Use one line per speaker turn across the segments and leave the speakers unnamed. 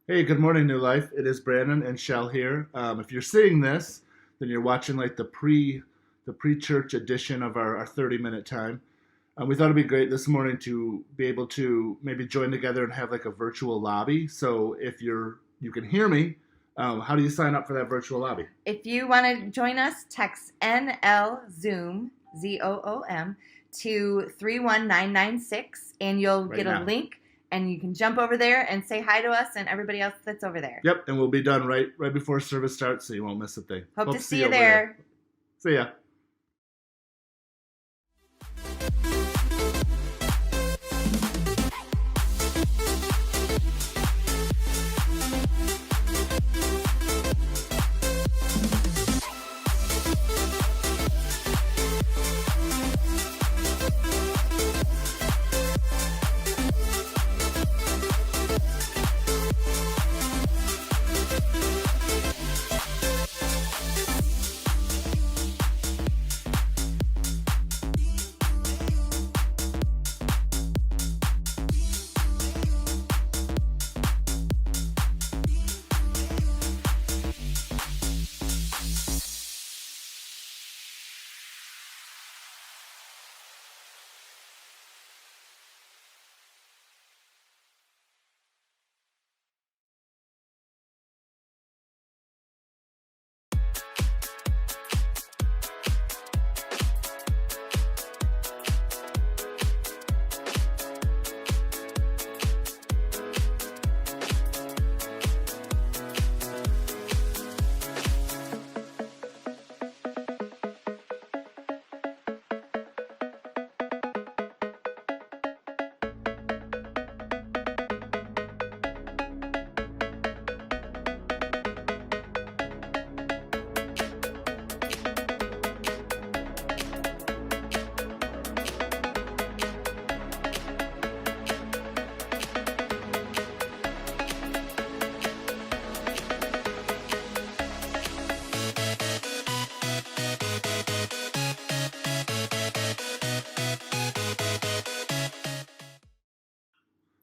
Hey, good morning, New Life. It is Brandon and Shell here. If you're seeing this, then you're watching like the pre church edition of our 30-minute time. We thought it'd be great this morning to be able to maybe join together and have like a virtual lobby. So if you can hear me, how do you sign up for that virtual lobby?
If you want to join us, text NL Zoom, ZOOM, to 31996, and you'll
Right
get
now.
a link, and you can jump over there and say hi to us and everybody else that's over there.
Yep, and we'll be done right before service starts, so you won't miss a thing.
Hope to see you
over
there.
See ya.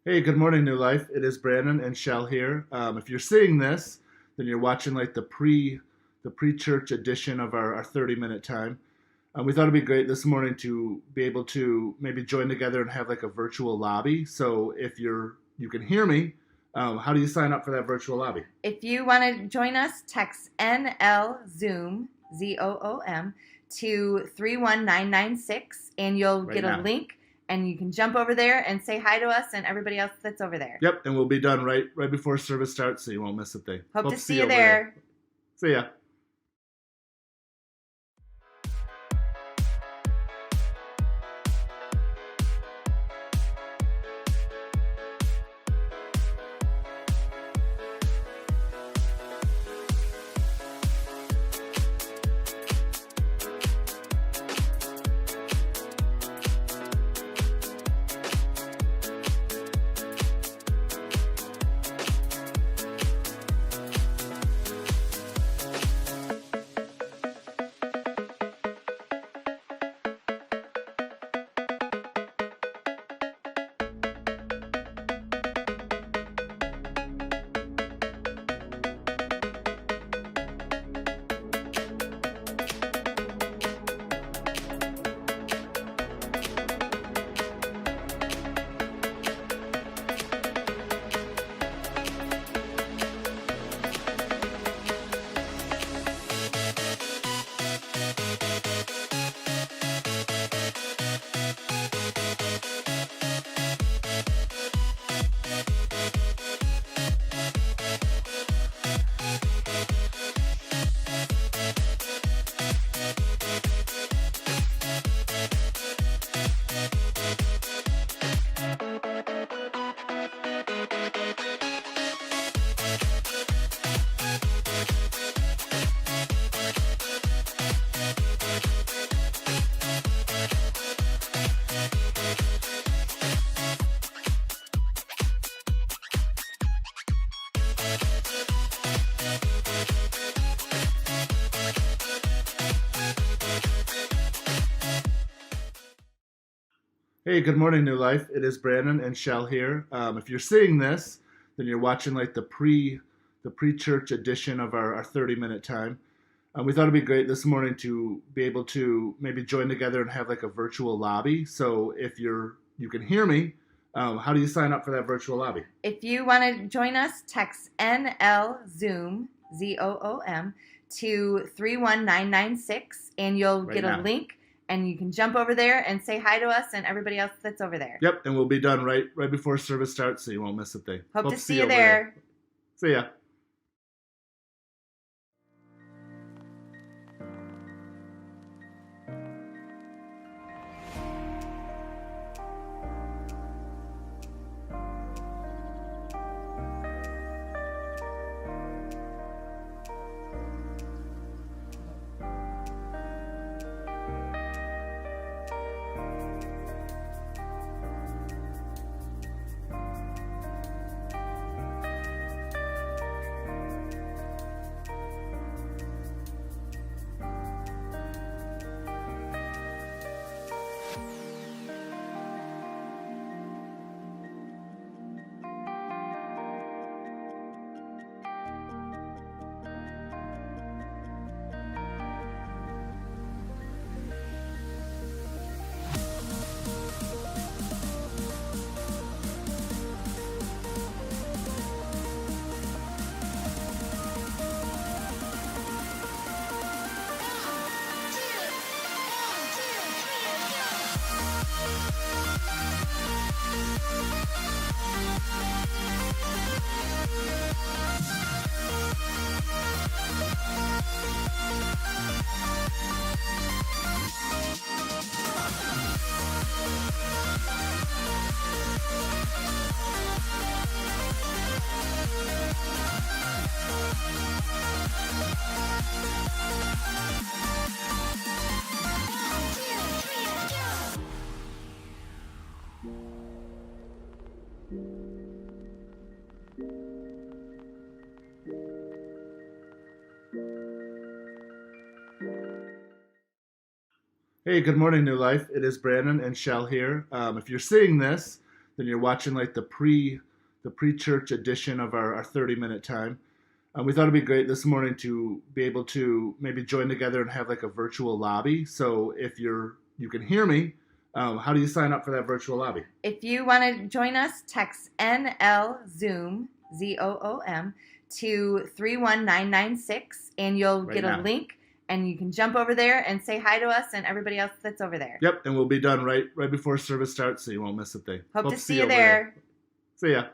Hey, good morning, New Life. It is Brandon and Shell here. If you're seeing this, then you're watching like the pre church edition of our 30-minute time. We thought it'd be great this morning to be able to maybe join together and have like a virtual lobby. So if you can hear me, how do you sign up for that virtual lobby?
If you want to join us, text NL Zoom, ZOOM, to 31996, and you'll
Right
get
now.
a link, and you can jump over there and say hi to us and everybody else that's over there.
Yep, and we'll be done right before service starts, so you won't miss a thing.
Hope to see you
over
there.
See ya. Hey, good morning, New Life. It is Brandon and Shell here. If you're seeing this, then you're watching like the pre-church edition of our 30-minute time. We thought it'd be great this morning to be able to maybe join together and have like a virtual lobby. So if you can hear me, how do you sign up for that virtual lobby?
If you want to join us, text NL Zoom, ZOOM, to 31996, and you'll
Right
get
now.
a link, and you can jump over there and say hi to us and everybody else that's over there.
Yep, and we'll be done right before service starts, so you won't miss a thing.
Hope to see you
over
there.
See ya. Hey, good morning, New Life. It is Brandon and Shell here. If you're seeing this, then you're watching like the pre-church edition of our 30-minute time. We thought it'd be great this morning to be able to maybe join together and have like a virtual lobby. So if you can hear me, how do you sign up for that virtual lobby?
If you want to join us, text NL Zoom, ZOOM, to 31996, and you'll
Right
get a
now.
link, and you can jump over there and say hi to us and everybody else that's over there.
Yep, and we'll be done right before service starts, so you won't miss a thing.
Hope to see you
over
there.
See ya.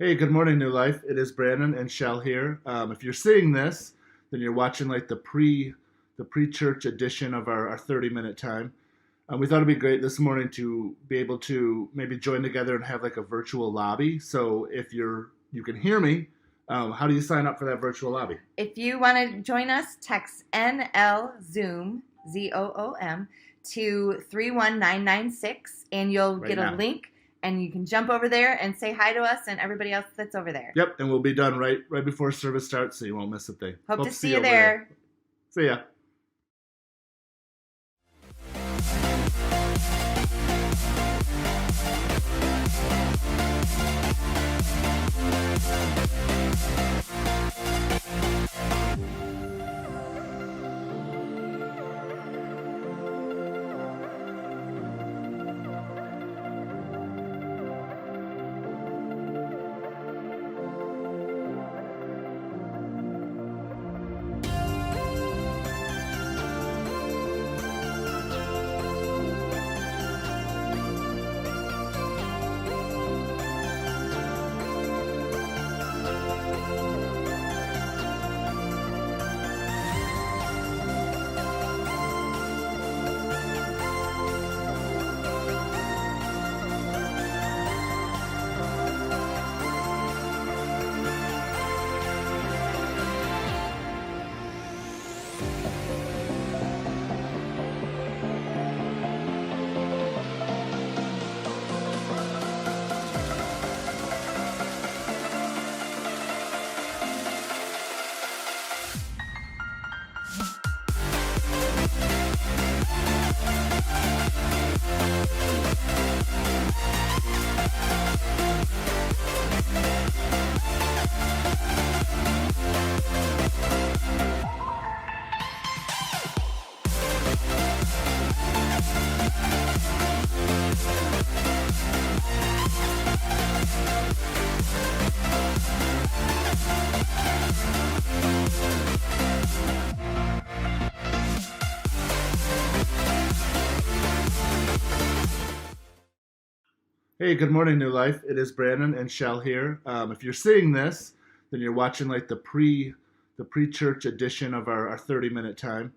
Hey, good morning, New Life. It is Brandon and Shell here. If you're seeing this, then you're watching like the pre-church edition of our 30-minute time. We thought it'd be great this morning to be able to maybe join together and have like a virtual lobby. So if you can hear me, how do you sign up for that virtual lobby?
If you want to join us, text NL Zoom, ZOOM, to 31996, and you'll
Right
get
now.
a link, and you can jump over there and say hi to us and everybody else that's over there.
Yep, and we'll be done right before service starts, so you won't miss a thing.
Hope to see you
over
there.
See ya. Hey, good morning, New Life. It is Brandon and Shell here. If you're seeing this, then you're watching like the pre-church edition of our 30-minute time.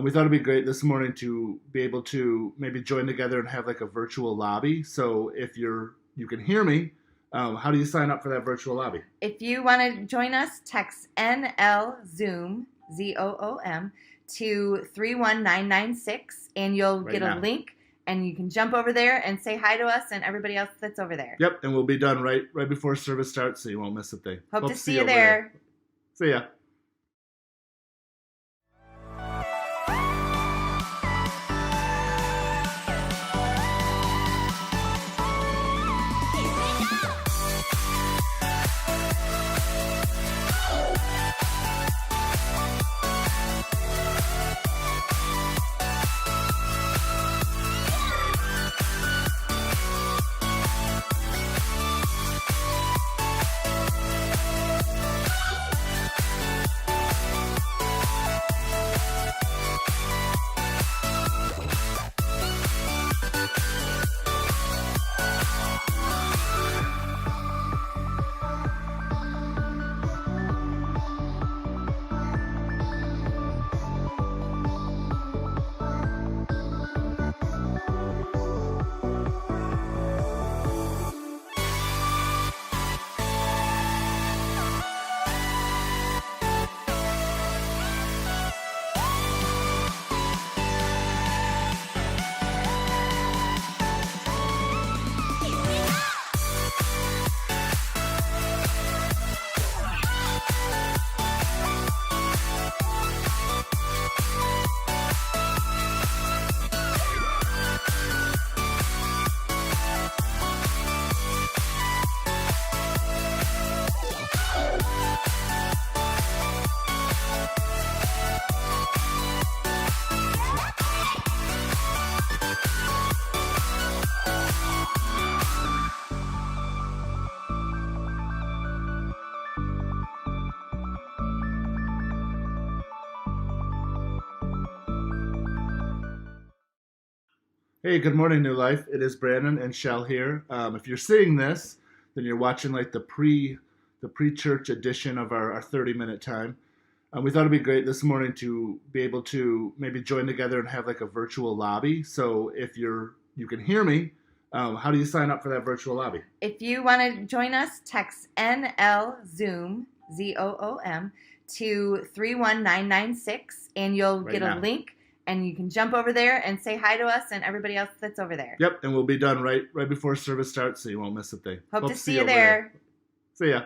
We thought it'd be great this morning to be able to maybe join together and have like a virtual lobby. So if you can hear me, how do you sign up for that virtual lobby?
If you want to join us, text NL Zoom, ZOOM, to 31996, and you'll
Right
get a
now.
link, and you can jump over there and say hi to us and everybody else that's over there.
Yep, and we'll be done right before service starts, so you won't miss a thing.
Hope to see you
over
there.
See ya. Hey, good morning, New Life. It is Brandon and Shell here. If you're seeing this, then you're watching like the pre-church edition of our 30-minute time. We thought it'd be great this morning to be able to maybe join together and have like a virtual lobby. So if you can hear me, how do you sign up for that virtual lobby?
If you want to join us, text NL Zoom, ZOOM, to 31996, and you'll
Right
get
now.
a link, and you can jump over there and say hi to us and everybody else that's over there.
Yep, and we'll be done right before service starts, so you won't miss a thing.
Hope to see you
over
there.
See ya.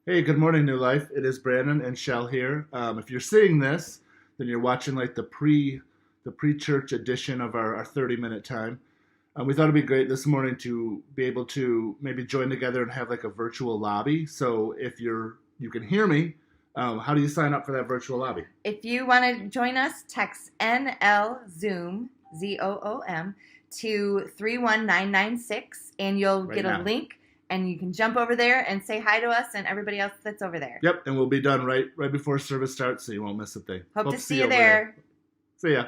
Hey, good morning, New Life. It is Brandon and Shell here. If you're seeing this, then you're watching like the pre-church edition of our 30-minute time. We thought it'd be great this morning to be able to maybe join together and have like a virtual lobby. So if you can hear me, how do you sign up for that virtual lobby?
If you want to join us, text NL Zoom, ZOOM, to 31996, and you'll
Right
get a
now.
link, and you can jump over there and say hi to us and everybody else that's over there.
Yep, and we'll be done right before service starts, so you won't miss a thing.
Hope to see you
over
there.
See ya.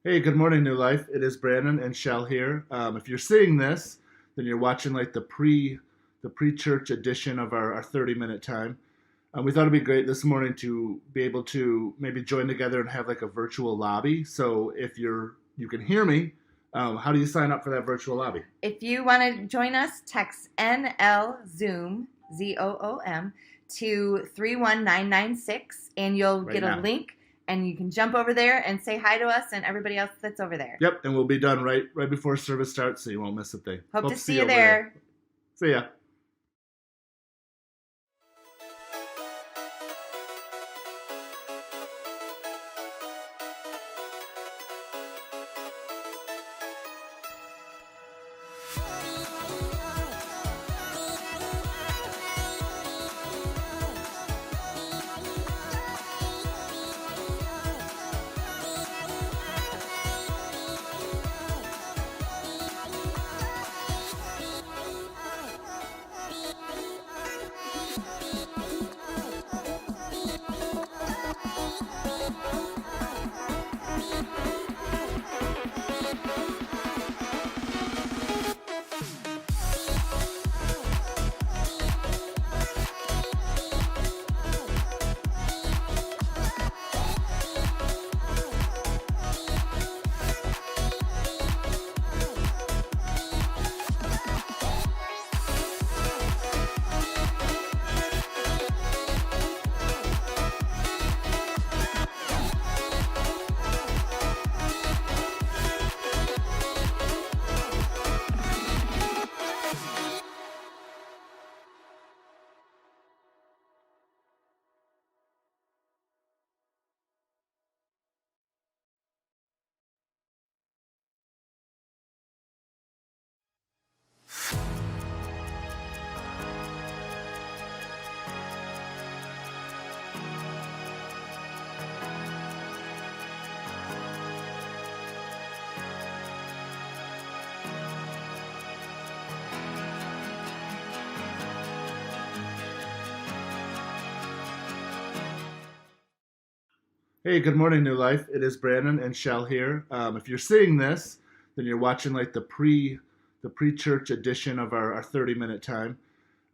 Hey, good morning, New Life. It is Brandon and Shell here. If you're seeing this, then you're watching like the pre-church edition of our 30-minute time. We thought it'd be great this morning to be able to maybe join together and have like a virtual lobby. So if you can hear me, how do you sign up for that virtual lobby?
If you want to join us, text NL Zoom, ZOOM, to 31996, and you'll
Right
get
now.
a link, and you can jump over there and say hi to us and everybody else that's over there.
Yep, and we'll be done right before service starts, so you won't miss a thing.
Hope to see you
over
there.
See ya. Hey, good morning, New Life. It is Brandon and Shell here. If you're seeing this, then you're watching like the pre-church edition of our 30-minute time.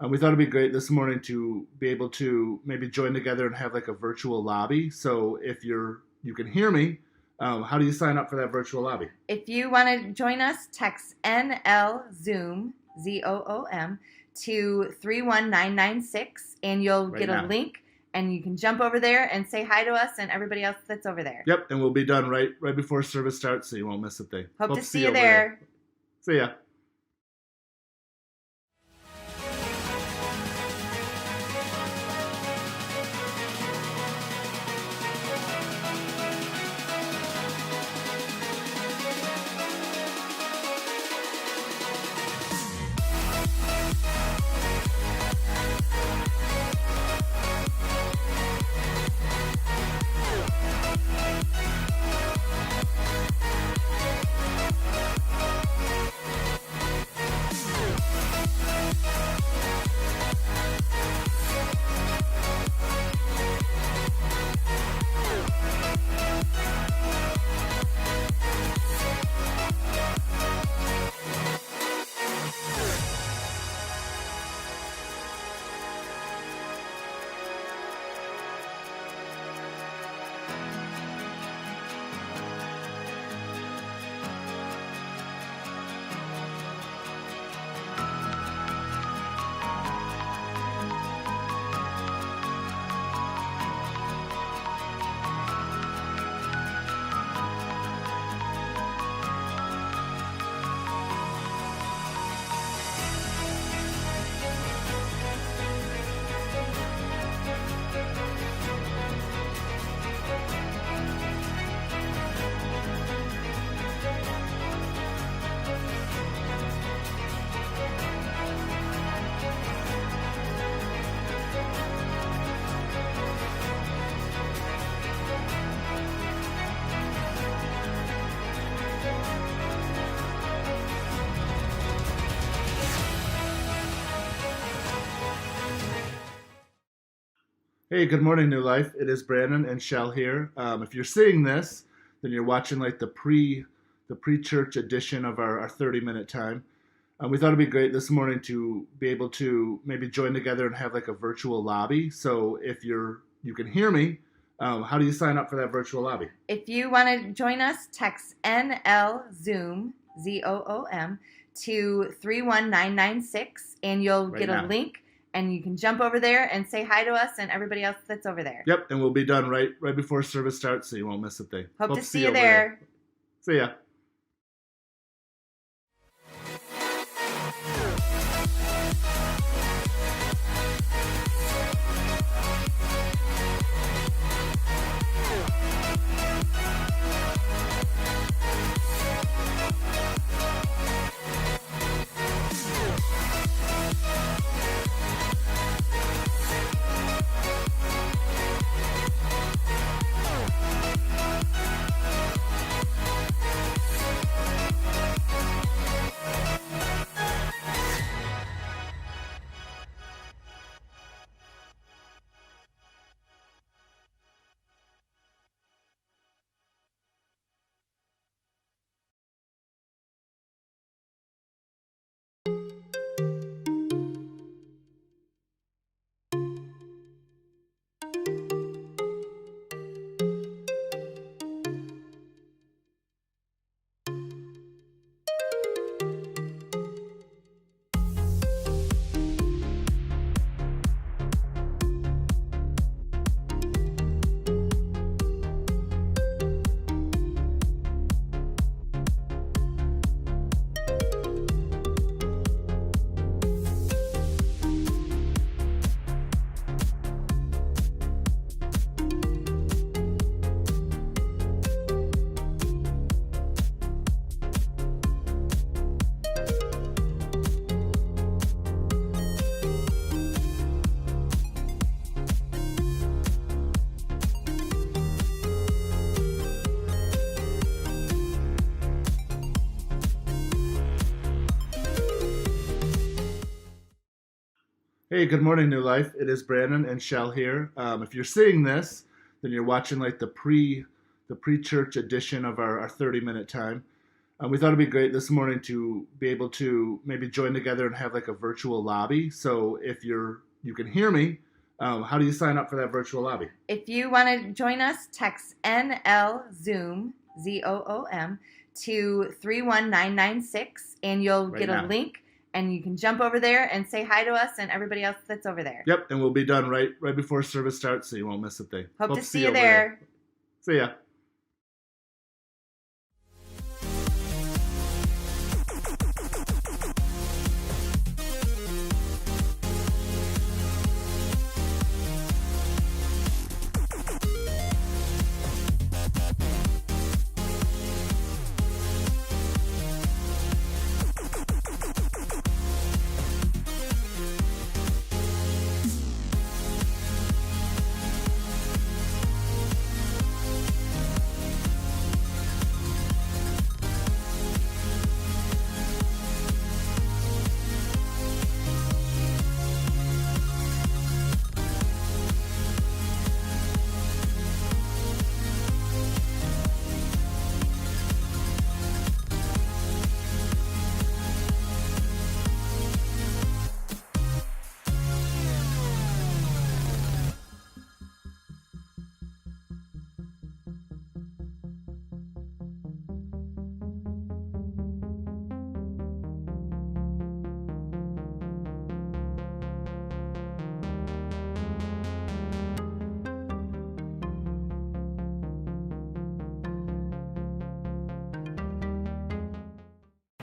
We thought it'd be great this morning to be able to maybe join together and have like a virtual lobby. So if you can hear me, how do you sign up for that virtual lobby?
If you want to join us, text NL Zoom, ZOOM, to 31996, and you'll
Right
get a
now.
link, and you can jump over there and say hi to us and everybody else that's over there.
Yep, and we'll be done right before service starts, so you won't miss a thing.
Hope to see you
over
there.
See ya. Hey, good morning, New Life. It is Brandon and Shell here. If you're seeing this, then you're watching like the pre-church edition of our 30-minute time. We thought it'd be great this morning to be able to maybe join together and have like a virtual lobby. So if you can hear me, how do you sign up for that virtual lobby?
If you want to join us, text NL Zoom, ZOOM, to 31996, and you'll
Right
get
now.
a link, and you can jump over there and say hi to us and everybody else that's over there.
Yep, and we'll be done right before service starts, so you won't miss a thing.
Hope to see you
over
there.
See ya. Hey, good morning, New Life. It is Brandon and Shell here. If you're seeing this, then you're watching like the pre-church edition of our 30-minute time. We thought it'd be great this morning to be able to maybe join together and have like a virtual lobby. So if you can hear me, how do you sign up for that virtual lobby?
If you want to join us, text NL Zoom, ZOOM, to 31996, and you'll
Right
get a
now.
link, and you can jump over there and say hi to us and everybody else that's over there.
Yep, and we'll be done right before service starts, so you won't miss a thing.
Hope to see you
over
there.
See ya.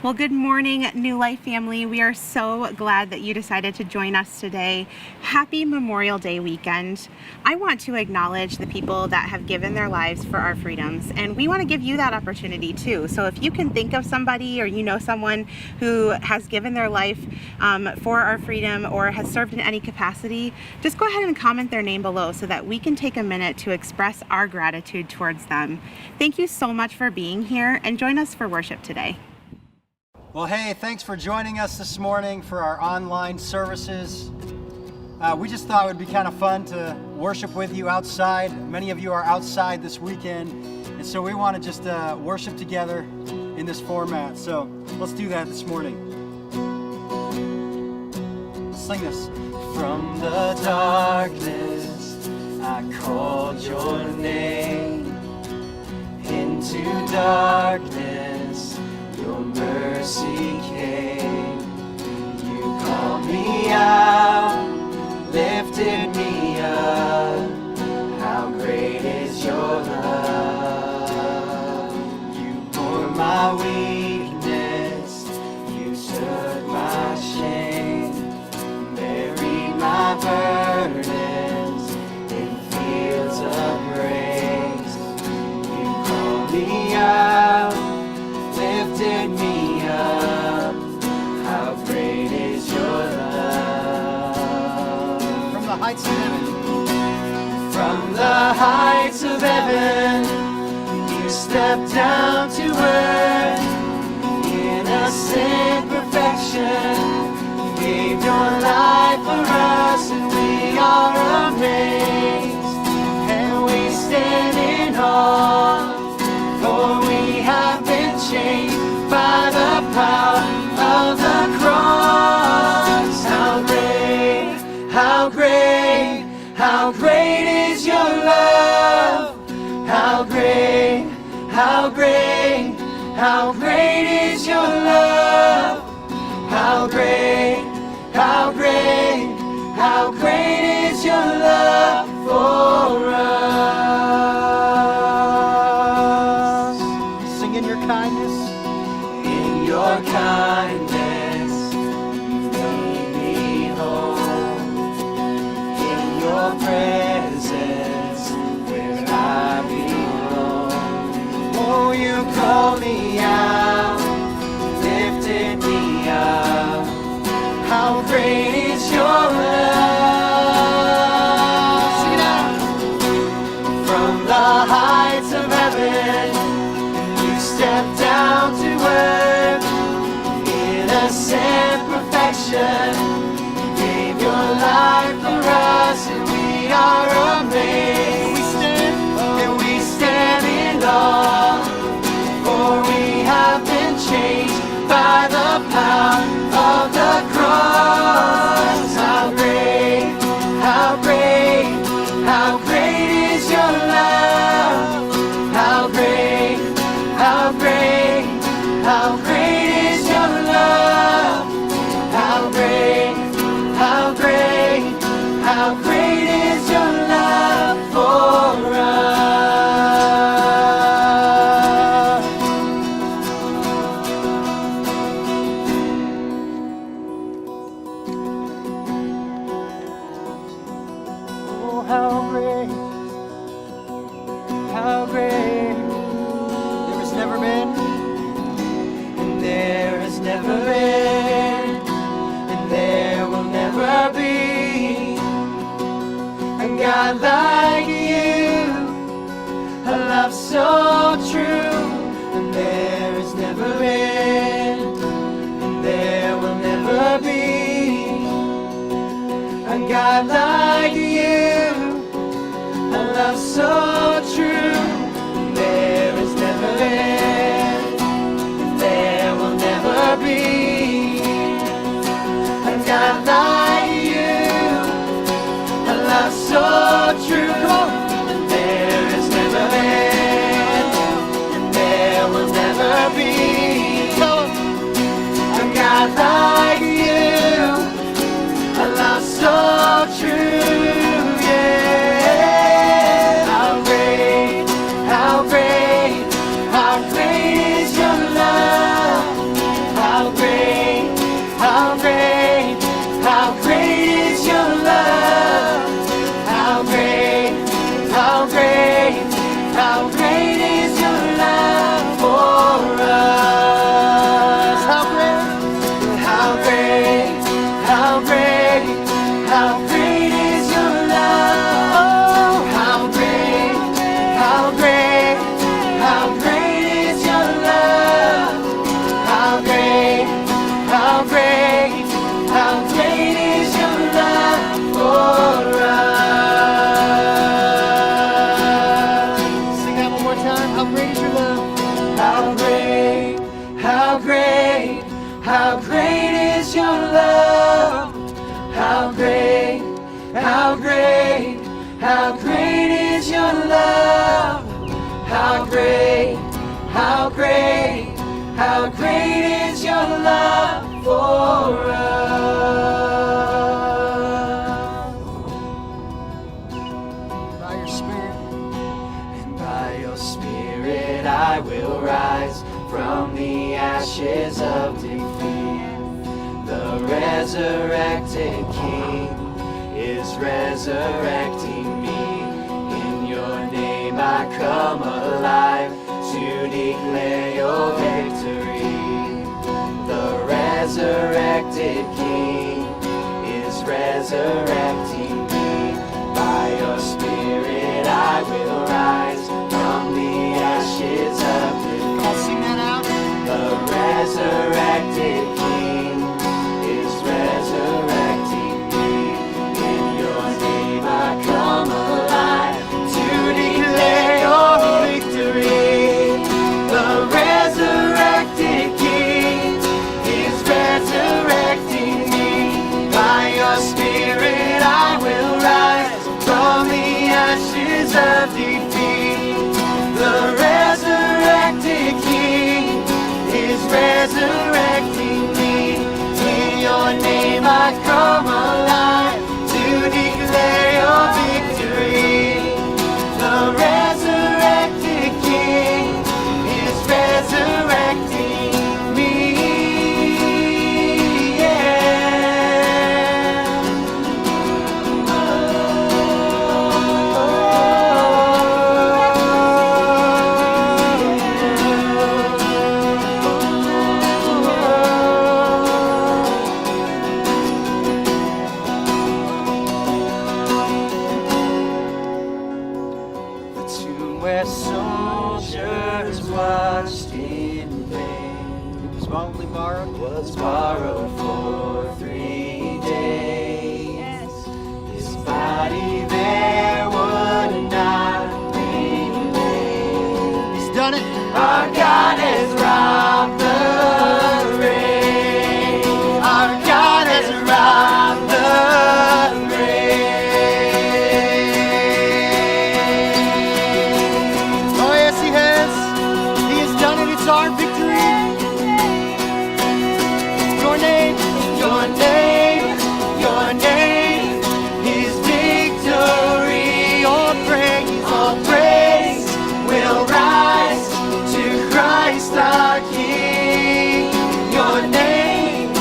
Well, good morning, New Life family. We are so glad that you decided to join us today. Happy Memorial Day weekend. I want to acknowledge the people that have given their lives for our freedoms, and we want to give you that opportunity too. So if you can think of somebody or you know someone who has given their life for our freedom or has served in any capacity, just go ahead and comment their name below so that we can take a minute to express our gratitude towards them. Thank you so much for being here, and join us for worship today.
Well, hey, thanks for joining us this morning for our online services. We just thought it would be kind of fun to worship with you outside. Many of you are outside this weekend, and so we want to just worship together in this format. So let's do that this morning. sing this. From the darkness, I called your name. Into darkness, your mercy came. You called me out, lifted me up. How great is your love? You bore my weakness, you took my shame, buried my burdens in fields of grace. You called me out, lifted me up. How great is your love? From the heights of heaven. From the heights of heaven, you stepped down to earth. Innocent perfection, gave your life for us, and we are amazed, and we stand in awe, for we have been changed by the power of the cross. How great, how great, how great is your love? How great, how great, how great is your love? How great, how great, how great is your love for us? Sing in your kindness. In your kindness, you made me whole. In your presence, where I belong. Oh, you call me out, lifted me up. How great is your love? Sing it out. From the heights of heaven, you stepped down to earth. Innocent perfection, you gave your life for us, and we are amazed. And we stand in awe, for we have been changed by the power of the cross. How great, how great, how great is your love? How great, how great, how great is your love? How great, how great, how great is your love for us? Oh, how great, how great. There has never been, and there has never been, and there will never be a God like you, a love so true. And there has never been, and there will never be a God like you, a love so true. There has never been, and there will never be a God like you, a love so true. Come on. And there has never been, and there will never be a God like you, a love so true. Yeah. How great, how great, how great is your love? How great, how great, how great is your love? How great, how great, how great is your love for us? How great, how great, how great, how great is your love? Oh, how great, how great, how great is your love? How great, how great, how great is your love for us? Sing that one more time. How great is your love? How great, how great, how great is your love?
how great is your love. How great, how great, how great is your love for us.
By your Spirit,
And by your Spirit I will rise from the ashes of defeat. The resurrected King is resurrecting me. In your name I come alive to declare your victory. The resurrected King is resurrecting me. By your Spirit I will rise from the ashes of defeat.
come on, sing that out.
The resurrected King is resurrecting me. In your name I come alive to declare your victory. The resurrected King is resurrecting me. By your Spirit I will rise from the ashes of defeat. The resurrected King is resurrecting me. In your name I come alive to declare your victory. The resurrected King is resurrecting me. The tomb where soldiers watched in vain
It was only borrowed.
was borrowed for 3 days. His body there would not remain.
He's done it.
Our God has robbed the grave. Our God has robbed the grave.
Oh, yes, he has. He has done it. It's our victory. Your name,
Your name, your name is victory. All praise will rise to Christ our King. Your name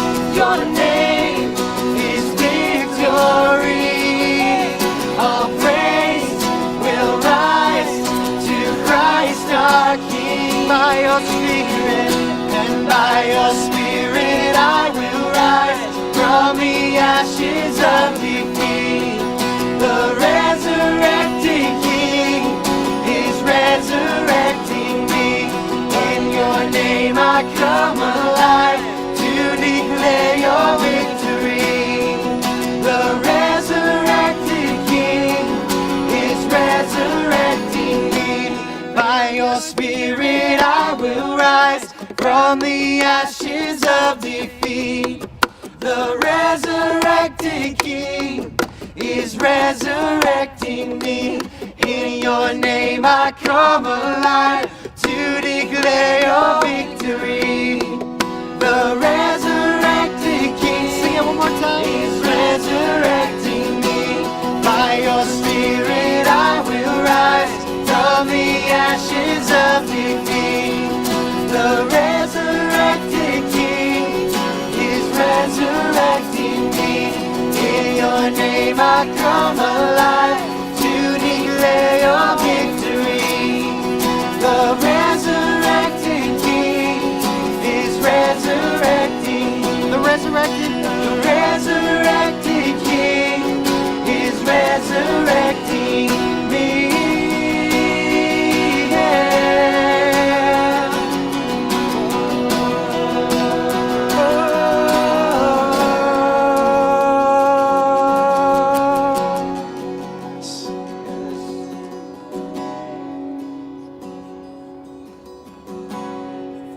is victory. All praise will rise to Christ our King. By your Spirit, and by your Spirit I will rise from the ashes of defeat. The resurrected King is resurrecting me. In your name I come alive to declare your victory. The resurrected King is resurrecting me. By your Spirit I will rise from the ashes of defeat. The resurrected King is resurrecting me. In your name I come alive to declare your victory. The resurrected King,
sing it one more time.
is resurrecting me. By your Spirit I will rise from the ashes of defeat. The resurrected King is resurrecting me. In your name I come alive to declare your victory. The resurrected King is resurrecting.
The resurrected.
The resurrected King is resurrecting me.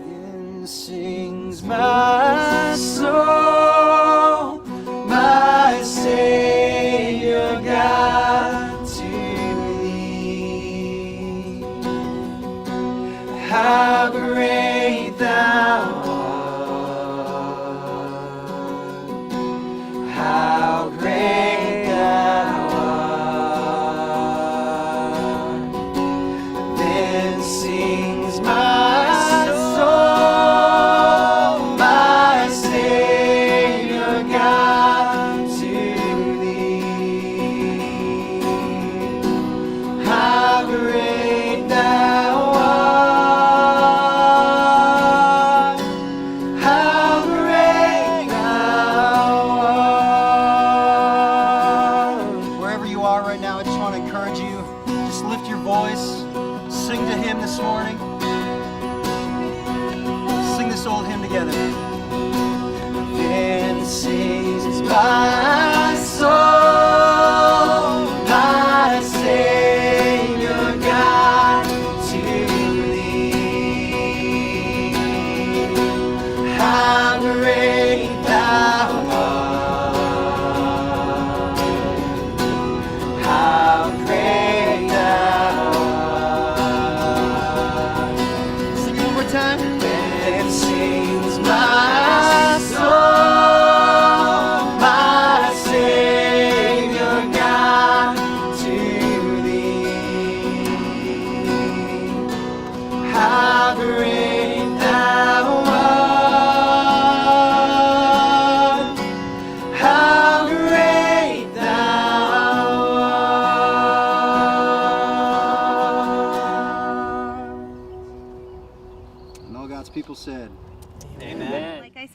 Then sings my soul.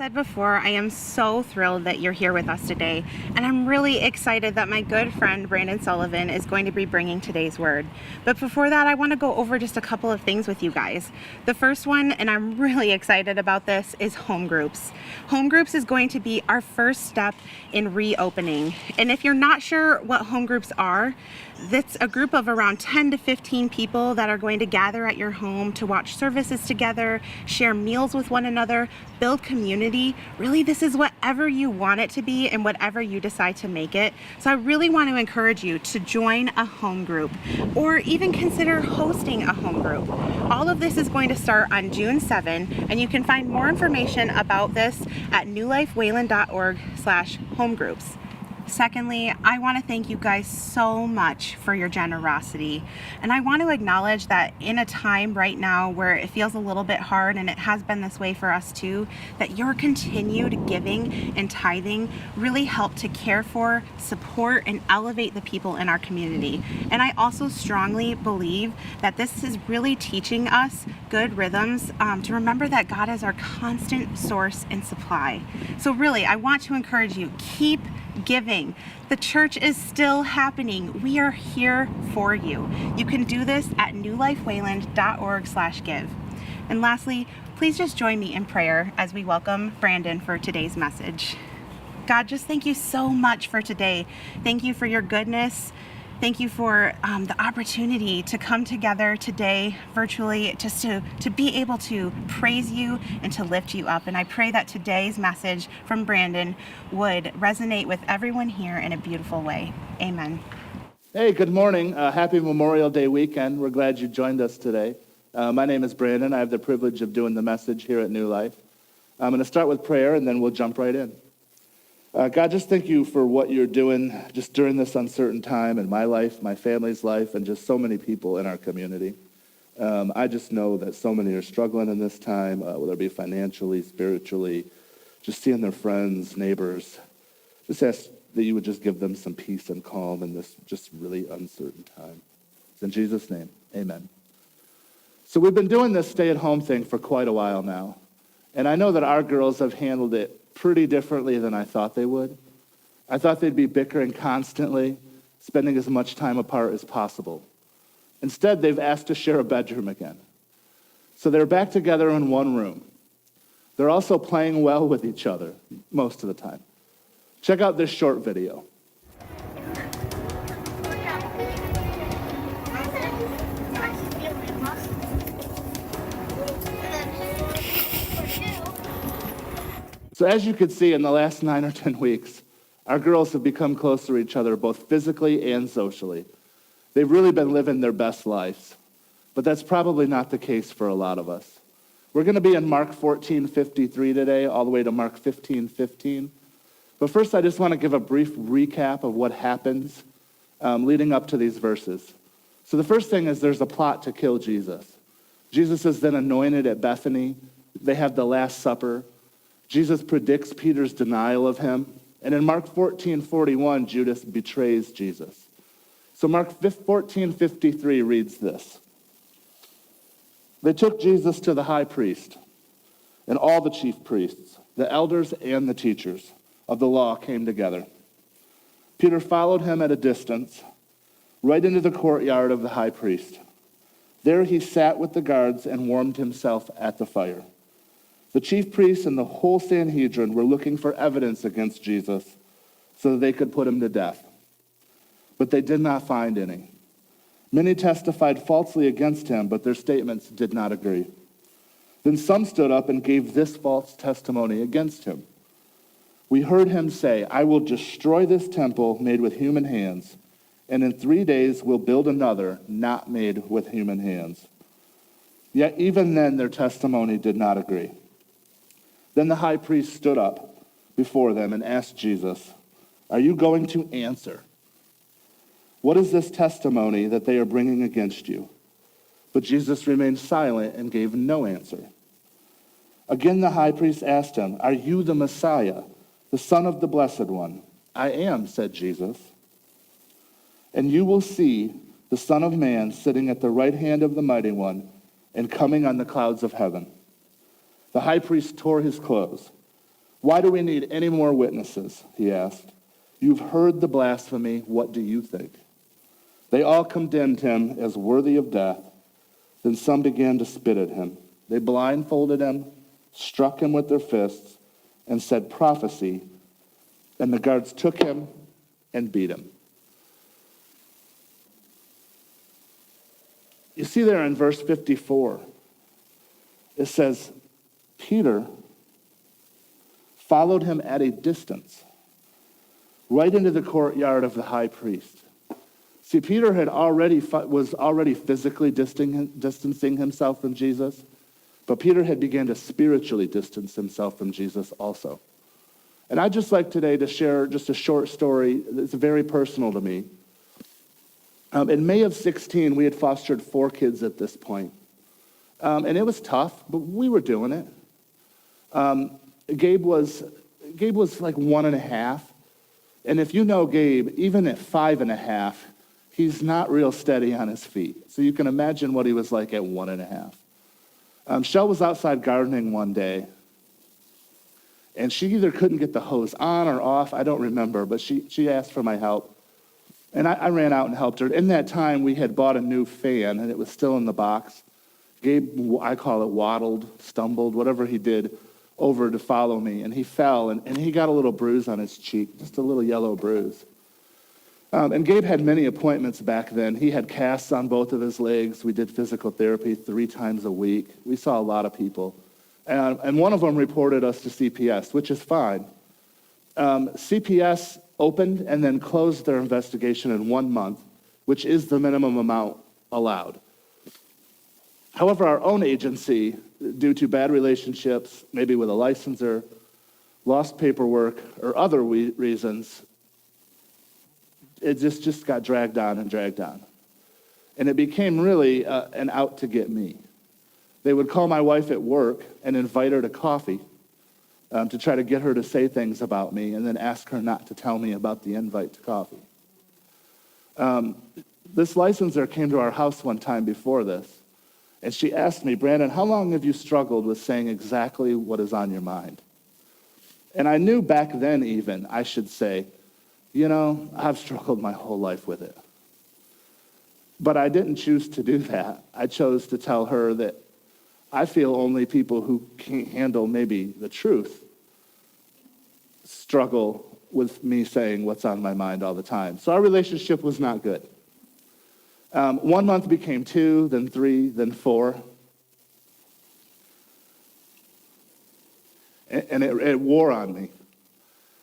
said before, I am so thrilled that you're here with us today, and I'm really excited that my good friend Brandon Sullivan is going to be bringing today's word. But before that, I want to go over just a couple of things with you guys. The first one, and I'm really excited about this, is home groups. Home groups is going to be our first step in reopening. And if you're not sure what home groups are, that's a group of around 10 to 15 people that are going to gather at your home to watch services together, share meals with one another, build community. Really, this is whatever you want it to be and whatever you decide to make it. So I really want to encourage you to join a home group or even consider hosting a home group. All of this is going to start on June 7, and you can find more information about this at newlifewayland.org/homegroups. Secondly, I want to thank you guys so much for your generosity. And I want to acknowledge that in a time right now where it feels a little bit hard, and it has been this way for us too, that your continued giving and tithing really help to care for, support, and elevate the people in our community. And I also strongly believe that this is really teaching us good rhythms to remember that God is our constant source and supply. So really, I want to encourage you, keep giving. The church is still happening. We are here for you. You can do this at newlifewayland.org/give. And lastly, please just join me in prayer as we welcome Brandon for today's message. God, just thank you so much for today. Thank you for your goodness. Thank you for the opportunity to come together today virtually, just to be able to praise you and to lift you up. And I pray that today's message from Brandon would resonate with everyone here in a beautiful way. Amen.
Hey, good morning. Happy Memorial Day weekend. We're glad you joined us today. My name is Brandon. I have the privilege of doing the message here at New Life. I'm going to start with prayer, and then we'll jump right in. God, just thank you for what you're doing just during this uncertain time in my life, my family's life, and just so many people in our community. I just know that so many are struggling in this time, whether it be financially, spiritually, just seeing their friends, neighbors. Just ask that you would just give them some peace and calm in this just really uncertain time. It's in Jesus' name, amen. So we've been doing this stay-at-home thing for quite a while now, and I know that our girls have handled it pretty differently than I thought they would. I thought they'd be bickering constantly, spending as much time apart as possible. Instead, they've asked to share a bedroom again. So they're back together in one room. They're also playing well with each other most of the time. Check out this short video. So as you can see, in the last 9 or 10 weeks, our girls have become close to each other, both physically and socially. They've really been living their best lives. But that's probably not the case for a lot of us. We're going to be in Mark 14:53 today, all the way to Mark 15:15. But first, I just want to give a brief recap of what happens leading up to these verses. So the first thing is there's a plot to kill Jesus. Jesus is then anointed at Bethany. They have the Last Supper. Jesus predicts Peter's denial of him. And in Mark 14:41, Judas betrays Jesus. So Mark 14:53 reads this. They took Jesus to the high priest, and all the chief priests, the elders and the teachers of the law came together. Peter followed him at a distance, right into the courtyard of the high priest. There he sat with the guards and warmed himself at the fire. The chief priests and the whole Sanhedrin were looking for evidence against Jesus so that they could put him to death. But they did not find any. Many testified falsely against him, but their statements did not agree. Then some stood up and gave this false testimony against him. We heard him say, "I will destroy this temple made with human hands, and in 3 days will build another not made with human hands." Yet even then their testimony did not agree. Then the high priest stood up before them and asked Jesus, "Are you going to answer? What is this testimony that they are bringing against you?" But Jesus remained silent and gave no answer. Again the high priest asked him, "Are you the Messiah, the Son of the Blessed One?" "I am," said Jesus. "And you will see the Son of Man sitting at the right hand of the Mighty One and coming on the clouds of heaven." The high priest tore his clothes. Why do we need any more witnesses? He asked. You've heard the blasphemy. What do you think? They all condemned him as worthy of death. Then some began to spit at him. They blindfolded him, struck him with their fists, and said, prophecy. And the guards took him and beat him. You see there in verse 54, it says, Peter followed him at a distance, right into the courtyard of the high priest. See, Peter was already physically distancing himself from Jesus, but Peter had begun to spiritually distance himself from Jesus also. And I'd just like today to share just a short story that's very personal to me. In May of 2016, we had fostered 4 kids at this point. And it was tough, but we were doing it. Gabe was like 1.5. And if you know Gabe, even at 5.5, he's not real steady on his feet. So you can imagine what he was like at 1.5. Shell was outside gardening one day, and she either couldn't get the hose on or off, I don't remember, but she asked for my help. And I ran out and helped her. In that time, we had bought a new fan, and it was still in the box. Gabe, I call it waddled, stumbled, whatever he did, over to follow me, and he fell, and he got a little bruise on his cheek, just a little yellow bruise. And Gabe had many appointments back then. He had casts on both of his legs. We did physical therapy 3 times a week. We saw a lot of people. And one of them reported us to CPS, which is fine. CPS opened and then closed their investigation in 1 month, which is the minimum amount allowed. However, our own agency, due to bad relationships, maybe with a licensor, lost paperwork, or other reasons, it just got dragged on and dragged on. And it became really an out to get me. They would call my wife at work and invite her to coffee to try to get her to say things about me and then ask her not to tell me about the invite to coffee. This licensor came to our house one time before this, and she asked me, Brandon, how long have you struggled with saying exactly what is on your mind? And I knew back then even, I should say, I've struggled my whole life with it. But I didn't choose to do that. I chose to tell her that I feel only people who can't handle maybe the truth struggle with me saying what's on my mind all the time. So our relationship was not good. 1 month became 2, then 3, then 4. And it wore on me.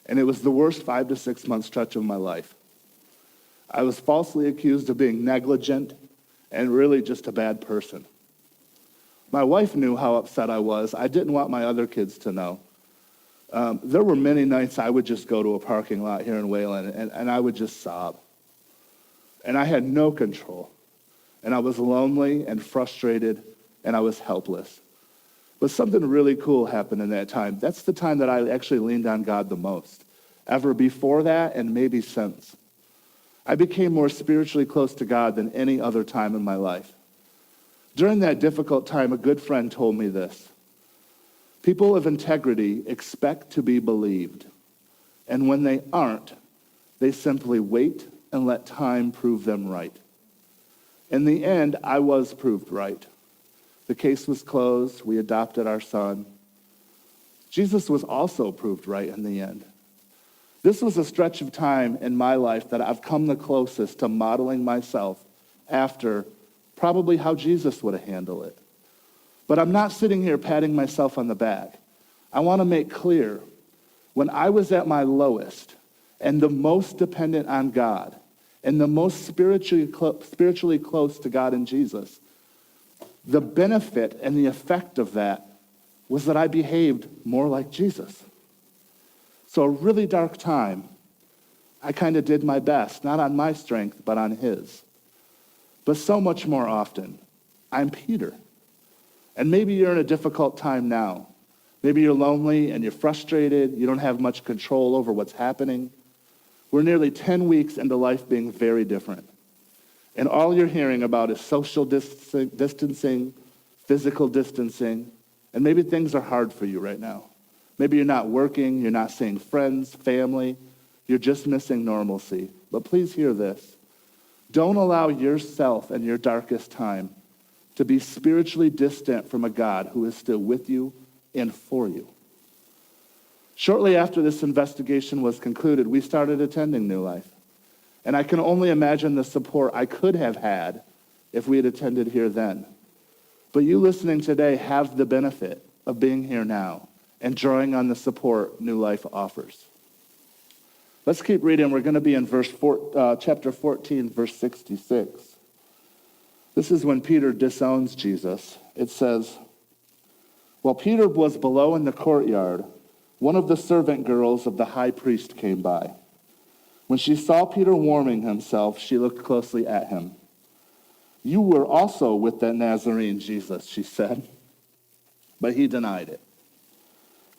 And it was the worst 5 to 6 month stretch of my life. I was falsely accused of being negligent and really just a bad person. My wife knew how upset I was. I didn't want my other kids to know. There were many nights I would just go to a parking lot here in Wayland, and I would just sob. And I had no control. And I was lonely and frustrated, and I was helpless. But something really cool happened in that time. That's the time that I actually leaned on God the most, ever before that and maybe since. I became more spiritually close to God than any other time in my life. During that difficult time, a good friend told me this. People of integrity expect to be believed, and when they aren't, they simply wait and let time prove them right. In the end, I was proved right. The case was closed. We adopted our son. Jesus was also proved right in the end. This was a stretch of time in my life that I've come the closest to modeling myself after probably how Jesus would have handled it. But I'm not sitting here patting myself on the back. I want to make clear, when I was at my lowest and the most dependent on God and the most spiritually close to God and Jesus, the benefit and the effect of that was that I behaved more like Jesus. So a really dark time, I kind of did my best, not on my strength, but on his. But so much more often, I'm Peter. And maybe you're in a difficult time now. Maybe you're lonely and you're frustrated. You don't have much control over what's happening. We're nearly 10 weeks into life being very different. And all you're hearing about is social distancing, physical distancing, and maybe things are hard for you right now. Maybe you're not working, you're not seeing friends, family, you're just missing normalcy. But please hear this. Don't allow yourself and your darkest time to be spiritually distant from a God who is still with you and for you. Shortly after this investigation was concluded, we started attending New Life. And I can only imagine the support I could have had if we had attended here then. But you listening today have the benefit of being here now and drawing on the support New Life offers. Let's keep reading. We're going to be in chapter 14, verse 66. This is when Peter disowns Jesus. It says, "While Peter was below in the courtyard, one of the servant girls of the high priest came by. When she saw Peter warming himself, she looked closely at him. 'You were also with that Nazarene, Jesus,' she said. But he denied it.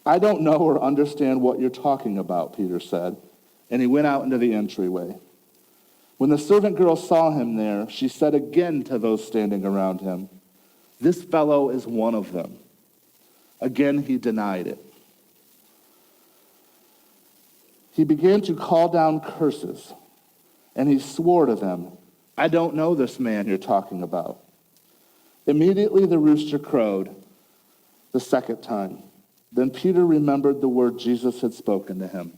'I don't know or understand what you're talking about,' Peter said, and he went out into the entryway. When the servant girl saw him there, she said again to those standing around him, 'This fellow is one of them.' Again he denied it. He began to call down curses, and he swore to them, 'I don't know this man you're talking about.' Immediately the rooster crowed the second time. Then Peter remembered the word Jesus had spoken to him.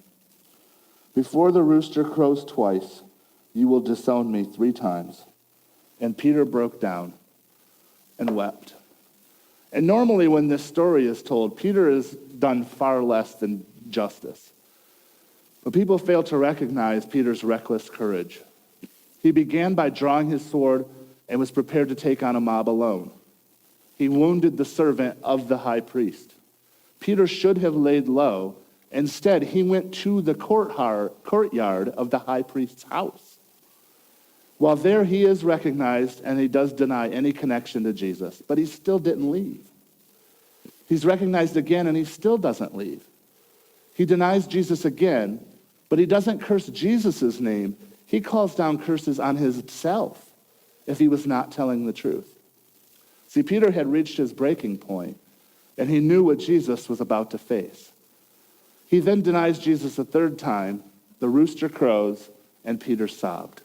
'Before the rooster crows twice, you will disown me 3 times.' And Peter broke down and wept." And normally when this story is told, Peter is done far less than justice. But people fail to recognize Peter's reckless courage. He began by drawing his sword and was prepared to take on a mob alone. He wounded the servant of the high priest. Peter should have laid low. Instead, he went to the courtyard of the high priest's house. While there, he is recognized, and he does deny any connection to Jesus, but he still didn't leave. He's recognized again, and he still doesn't leave. He denies Jesus again, but he doesn't curse Jesus' name. He calls down curses on himself if he was not telling the truth. See, Peter had reached his breaking point, and he knew what Jesus was about to face. He then denies Jesus a third time, the rooster crows, and Peter sobbed.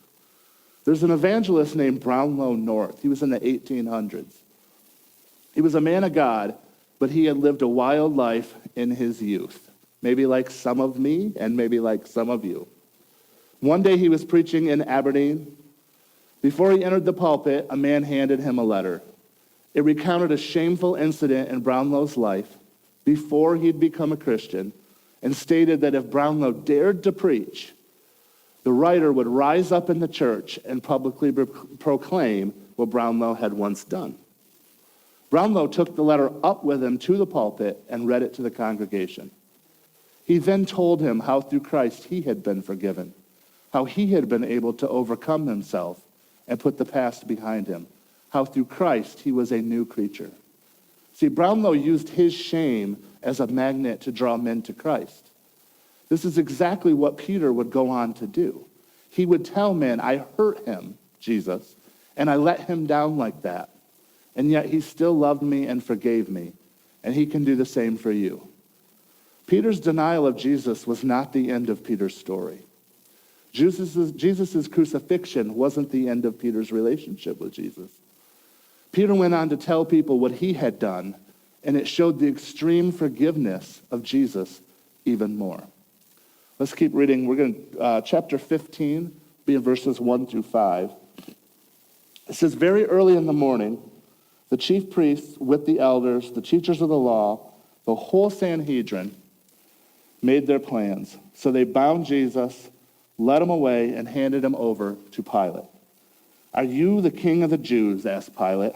There's an evangelist named Brownlow North. He was in the 1800s. He was a man of God, but he had lived a wild life in his youth. Maybe like some of me, and maybe like some of you. One day he was preaching in Aberdeen. Before he entered the pulpit, a man handed him a letter. It recounted a shameful incident in Brownlow's life before he'd become a Christian, and stated that if Brownlow dared to preach, the writer would rise up in the church and publicly proclaim what Brownlow had once done. Brownlow took the letter up with him to the pulpit and read it to the congregation. He then told him how through Christ he had been forgiven, how he had been able to overcome himself and put the past behind him, how through Christ he was a new creature. See, Brownlow used his shame as a magnet to draw men to Christ. This is exactly what Peter would go on to do. He would tell men, I hurt him, Jesus, and I let him down like that. And yet he still loved me and forgave me, and he can do the same for you. Peter's denial of Jesus was not the end of Peter's story. Jesus' crucifixion wasn't the end of Peter's relationship with Jesus. Peter went on to tell people what he had done, and it showed the extreme forgiveness of Jesus even more. Let's keep reading. We're going to, chapter 15, be in verses 1 through 5. It says, very early in the morning, the chief priests with the elders, the teachers of the law, the whole Sanhedrin made their plans. So they bound Jesus, led him away, and handed him over to Pilate. Are you the king of the Jews? Asked Pilate.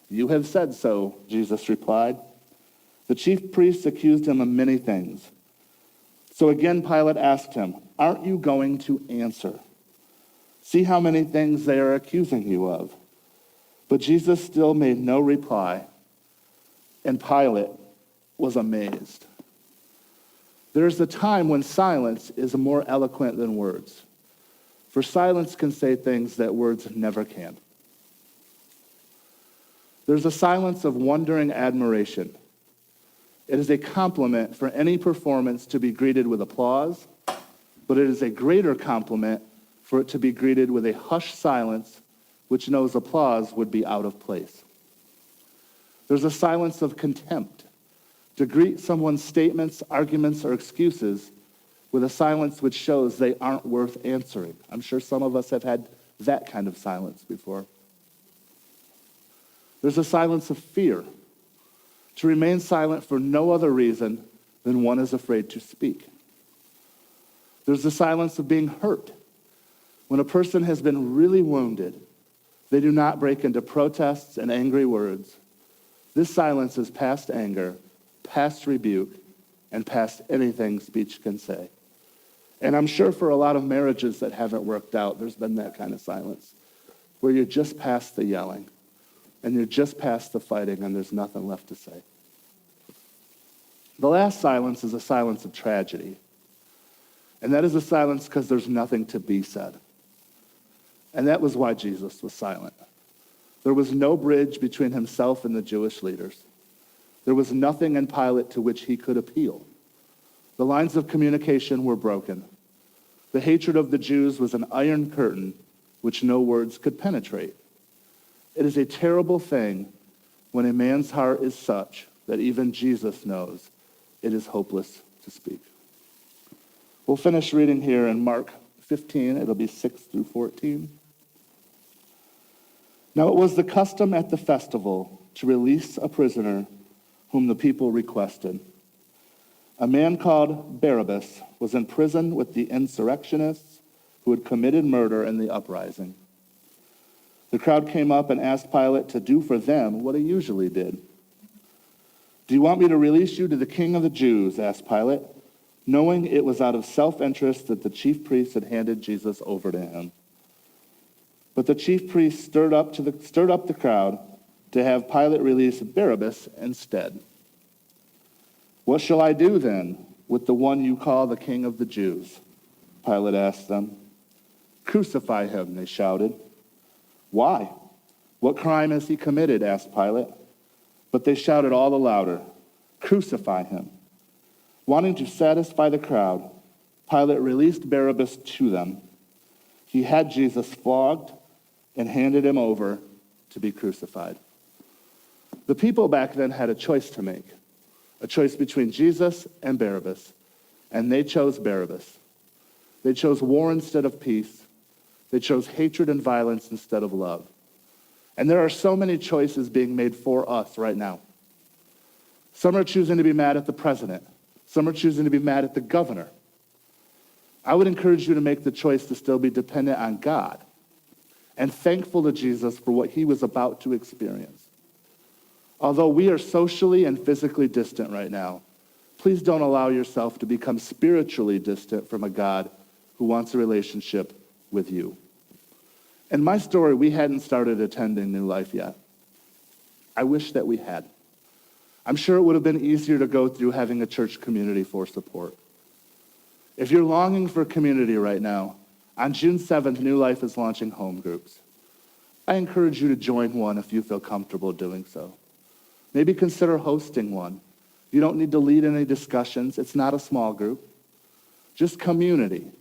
You have said so, Jesus replied. The chief priests accused him of many things. So again Pilate asked him, aren't you going to answer? See how many things they are accusing you of. But Jesus still made no reply, and Pilate was amazed. There's a time when silence is more eloquent than words. For silence can say things that words never can. There's a silence of wondering admiration. It is a compliment for any performance to be greeted with applause, but it is a greater compliment for it to be greeted with a hushed silence which knows applause would be out of place. There's a silence of contempt. To greet someone's statements, arguments, or excuses with a silence which shows they aren't worth answering. I'm sure some of us have had that kind of silence before. There's a silence of fear. To remain silent for no other reason than one is afraid to speak. There's the silence of being hurt. When a person has been really wounded, they do not break into protests and angry words. This silence is past anger, past rebuke, and past anything speech can say. And I'm sure for a lot of marriages that haven't worked out, there's been that kind of silence, where you're just past the yelling, and you're just past the fighting, and there's nothing left to say. The last silence is a silence of tragedy. And that is a silence because there's nothing to be said. And that was why Jesus was silent. There was no bridge between himself and the Jewish leaders. There was nothing in Pilate to which he could appeal. The lines of communication were broken. The hatred of the Jews was an iron curtain which no words could penetrate. It is a terrible thing when a man's heart is such that even Jesus knows it is hopeless to speak. We'll finish reading here in Mark 15. It'll be 6 through 14. Now it was the custom at the festival to release a prisoner whom the people requested. A man called Barabbas was in prison with the insurrectionists who had committed murder in the uprising. The crowd came up and asked Pilate to do for them what he usually did. "Do you want me to release you to the king of the Jews?" asked Pilate, knowing it was out of self-interest that the chief priests had handed Jesus over to him. But the chief priests stirred up the crowd to have Pilate release Barabbas instead. "What shall I do then with the one you call the king of the Jews?" Pilate asked them. "Crucify him," they shouted. "Why? What crime has he committed?" asked Pilate. But they shouted all the louder, "Crucify him." Wanting to satisfy the crowd, Pilate released Barabbas to them. He had Jesus flogged and handed him over to be crucified. The people back then had a choice to make, a choice between Jesus and Barabbas, and they chose Barabbas. They chose war instead of peace. They chose hatred and violence instead of love. And there are so many choices being made for us right now. Some are choosing to be mad at the president. Some are choosing to be mad at the governor. I would encourage you to make the choice to still be dependent on God and thankful to Jesus for what he was about to experience. Although we are socially and physically distant right now, please don't allow yourself to become spiritually distant from a God who wants a relationship with you. In my story, we hadn't started attending New Life yet. I wish that we had. I'm sure it would have been easier to go through having a church community for support. If you're longing for community right now, on June 7th, New Life is launching home groups. I encourage you to join one if you feel comfortable doing so. Maybe consider hosting one. You don't need to lead any discussions. It's not a small group. Just community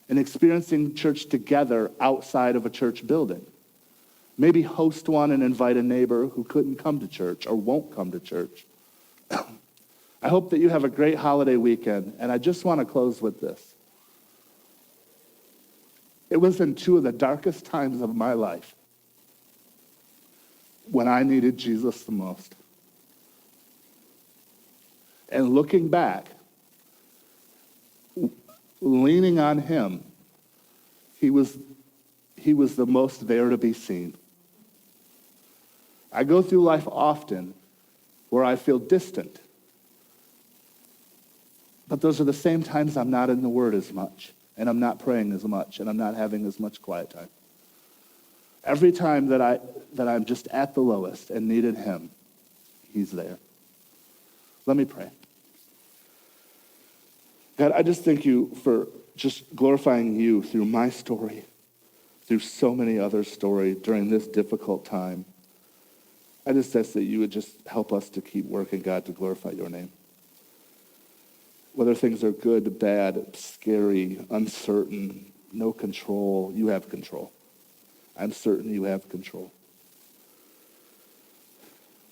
and experiencing church together outside of a church building. Maybe host one and invite a neighbor who couldn't come to church or won't come to church. I hope that you have a great holiday weekend, and I just want to close with this. It was in two of the darkest times of my life when I needed Jesus the most. And looking back, leaning on him, he was the most there to be seen. I go through life often where I feel distant. But those are the same times I'm not in the Word as much, and I'm not praying as much, and I'm not having as much quiet time. Every time that I'm just at the lowest and needed him, he's there. Let me pray. God, I just thank you for just glorifying you through my story, through so many others' story during this difficult time. I just ask that you would just help us to keep working, God, to glorify your name. Whether things are good, bad, scary, uncertain, no control, you have control. I'm certain you have control.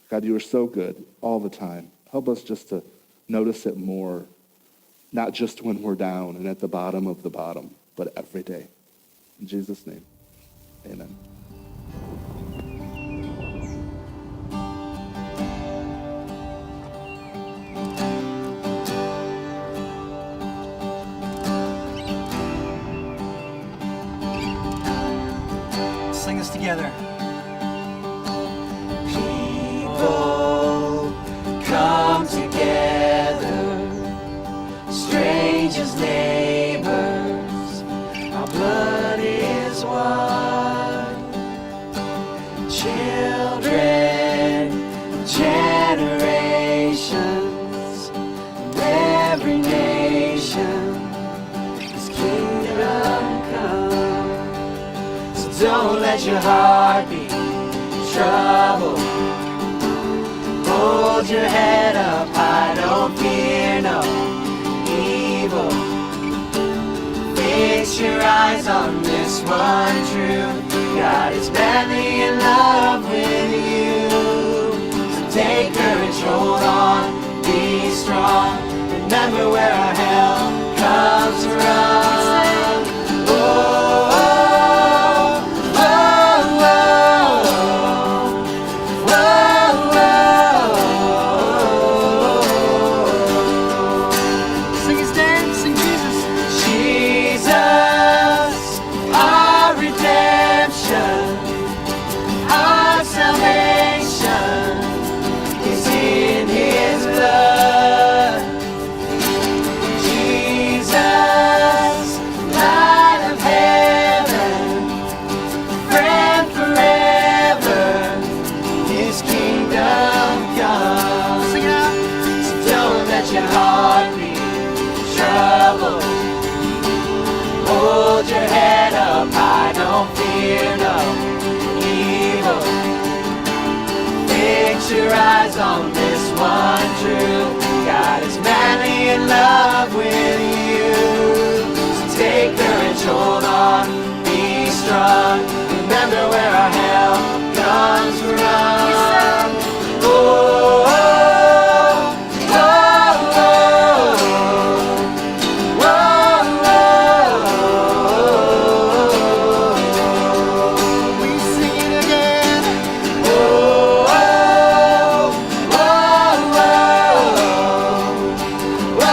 God, you are so good all the time. Help us just to notice it more, not just when we're down and at the bottom of the bottom, but every day. In Jesus' name, amen.
Sing this together.
People come together, strangers, neighbors, our blood is one. Children, generations, and every nation, His kingdom come. So don't let your heart be troubled. Hold your head up high, don't fear no evil. Fix your eyes on this one truth. God is madly in love with you. So take courage, hold on, be strong. Remember where our help comes from. Oh, oh, oh, oh, oh, oh. Sing His name, sing Jesus. Jesus, our redemption, our salvation is in His blood. Jesus, light of heaven, friend forever, His kingdom come. Sing it out. So don't let your heart be troubled. Hold your head up high, don't fear no evil. Fix your eyes on this one truth. God is madly in love with you. So take courage, hold on, be strong. Remember where our help comes from. Oh, oh, oh, oh, oh. We sing it again. Oh, oh, oh, oh.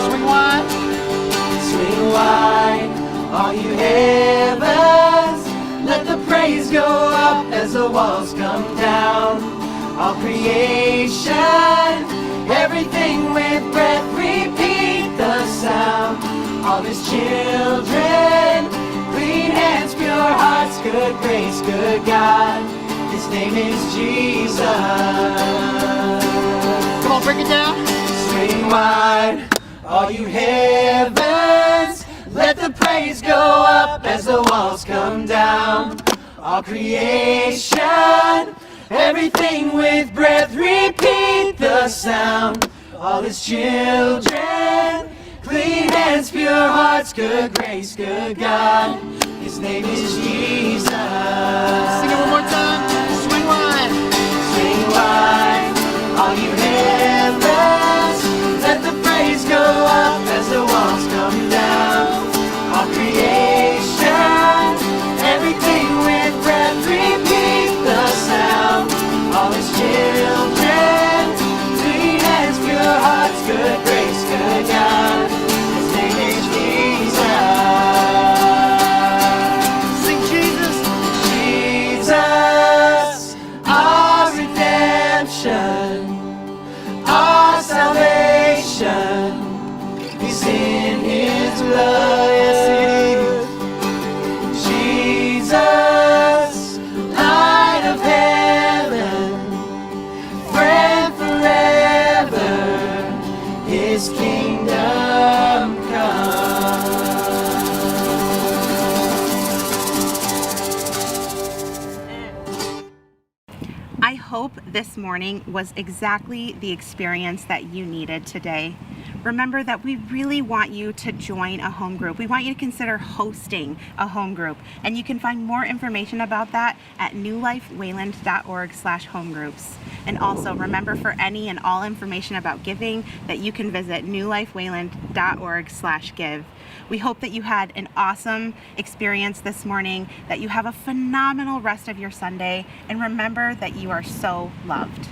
Swing wide. Swing wide, all you heavens. Let the praise go up as the walls come down. All creation, everything with breath, repeat the sound. All His children, clean hands, pure hearts, good grace, good God. His name is Jesus. Come on, break it down. Swing wide, all you heavens. Let the praise go up as the walls come down. All creation, everything with breath, repeat the sound. All His children, clean hands, pure hearts, good grace, good God. His name is Jesus. Sing it one more time. Swing wide. Swing wide, all you heavens. Let the praise go up as the walls come down. All creation, everything with breath, repeat the sound. All His children, clean hands, pure hearts, good grace, good God. His name is Jesus. Sing Jesus. Jesus, our redemption, our salvation
this morning was exactly the experience that you needed today. Remember that we really want you to join a home group. We want you to consider hosting a home group, and you can find more information about that at newlifewayland.org/homegroups. And also remember, for any and all information about giving, that you can visit newlifewayland.org/give. We hope that you had an awesome experience this morning, that you have a phenomenal rest of your Sunday, and remember that you are so loved.